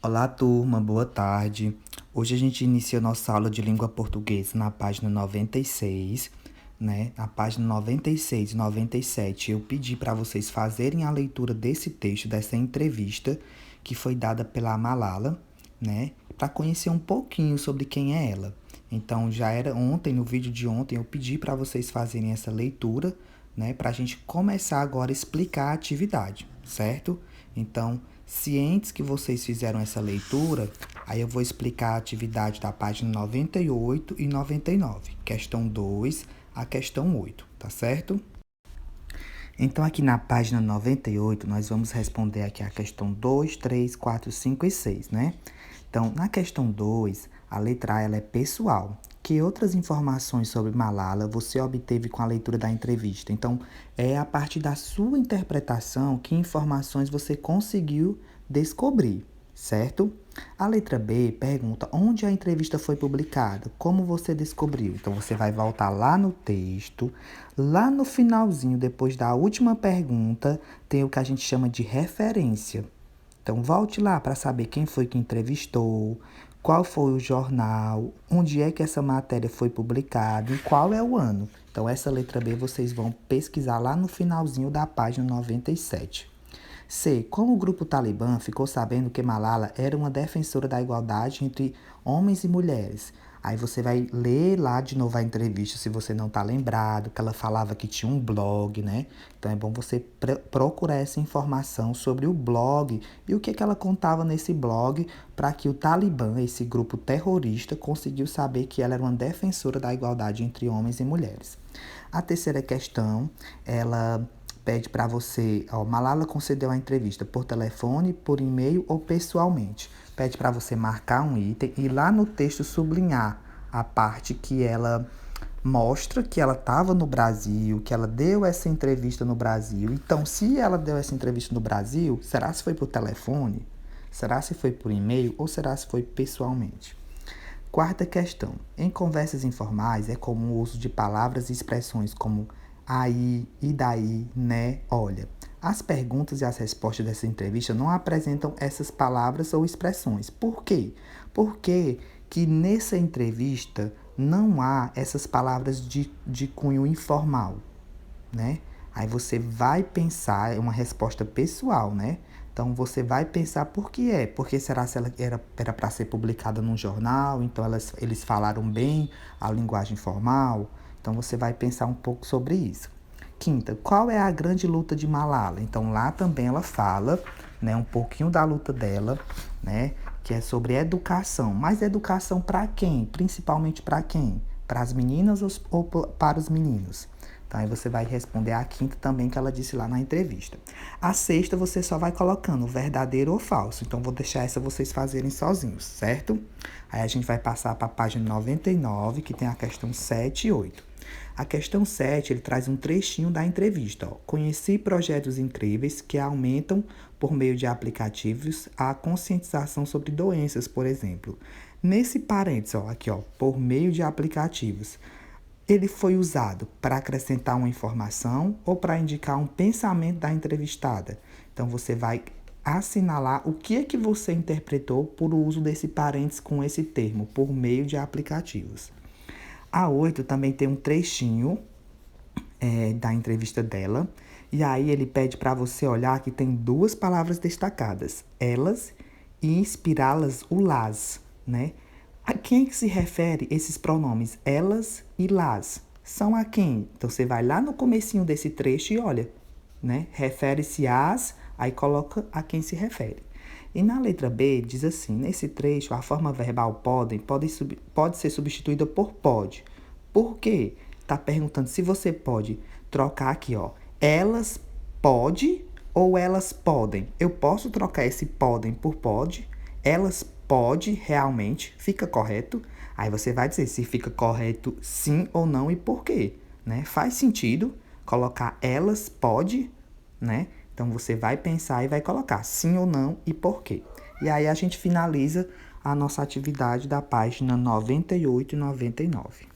Olá, turma, boa tarde. Hoje a gente inicia nossa aula de língua portuguesa na página 96, né? Na página 96 e 97, eu pedi para vocês fazerem a leitura desse texto, dessa entrevista que foi dada pela Malala, né? Para conhecer um pouquinho sobre quem é ela. Então, já era ontem, no vídeo de ontem, eu pedi para vocês fazerem essa leitura, né? Para a gente começar agora a explicar a atividade, certo? Então, cientes que vocês fizeram essa leitura, aí eu vou explicar a atividade da página 98 e 99, questão 2 a questão 8, tá certo? Então, aqui na página 98, nós vamos responder aqui a questão 2, 3, 4, 5 e 6, né? Então, na questão 2, a letra A ela é pessoal. Que outras informações sobre Malala você obteve com a leitura da entrevista? Então, é a partir da sua interpretação que informações você conseguiu descobrir, certo? A letra B pergunta onde a entrevista foi publicada, como você descobriu. Então, você vai voltar lá no texto, lá no finalzinho, depois da última pergunta, tem o que a gente chama de referência. Então, volte lá para saber quem foi que entrevistou, qual foi o jornal, onde é que essa matéria foi publicada e qual é o ano. Então, essa letra B vocês vão pesquisar lá no finalzinho da página 97. C. Como o grupo Talibã ficou sabendo que Malala era uma defensora da igualdade entre homens e mulheres? Aí você vai ler lá de novo a entrevista, se você não está lembrado, que ela falava que tinha um blog, né? Então é bom você procurar essa informação sobre o blog e o que ela contava nesse blog para que o Talibã, esse grupo terrorista, conseguiu saber que ela era uma defensora da igualdade entre homens e mulheres. A terceira questão, ela pede para você, Malala concedeu a entrevista por telefone, por e-mail ou pessoalmente. Pede para você marcar um item e lá no texto sublinhar a parte que ela mostra que ela estava no Brasil, que ela deu essa entrevista no Brasil. Então, se ela deu essa entrevista no Brasil, será se foi por telefone? Será se foi por e-mail ou será se foi pessoalmente? Quarta questão. Em conversas informais é comum o uso de palavras e expressões como aí, e daí, né, olha. As perguntas e as respostas dessa entrevista não apresentam essas palavras ou expressões. Por quê? Porque que nessa entrevista não há essas palavras de cunho informal, né? Aí você vai pensar, é uma resposta pessoal, né? Então você vai pensar por que é? Porque será se ela era para ser publicada num jornal, então eles falaram bem a linguagem formal? Então você vai pensar um pouco sobre isso. Quinta, qual é a grande luta de Malala? Então lá também ela fala, né, um pouquinho da luta dela, né, que é sobre educação. Mas educação para quem? Principalmente para quem? Para as meninas ou para os meninos? Então, aí você vai responder a quinta também que ela disse lá na entrevista. A sexta você só vai colocando verdadeiro ou falso. Então, vou deixar essa vocês fazerem sozinhos, certo? Aí a gente vai passar para a página 99, que tem a questão 7 e 8. A questão 7, ele traz um trechinho da entrevista. Ó. Conheci projetos incríveis que aumentam, por meio de aplicativos, a conscientização sobre doenças, por exemplo. Nesse parênteses, ó, aqui, ó, por meio de aplicativos, ele foi usado para acrescentar uma informação ou para indicar um pensamento da entrevistada. Então, você vai assinalar o que é que você interpretou por uso desse parênteses com esse termo, por meio de aplicativos. A 8 também tem um trechinho da entrevista dela, e aí ele pede para você olhar que tem duas palavras destacadas, elas e inspirá-las, o las, né? A quem que se refere esses pronomes elas e las? São a quem? Então você vai lá no comecinho desse trecho e olha, né? Refere-se às, aí coloca a quem se refere. E na letra B diz assim, nesse trecho a forma verbal pode ser substituída por pode. Por quê? Tá perguntando se você pode trocar aqui, ó. Elas pode ou elas podem? Eu posso trocar esse podem por pode? Elas pode realmente, fica correto? Aí você vai dizer se fica correto sim ou não e por quê, né? Faz sentido colocar elas pode, né? Então você vai pensar e vai colocar sim ou não e por quê. E aí a gente finaliza a nossa atividade da página 98 e 99.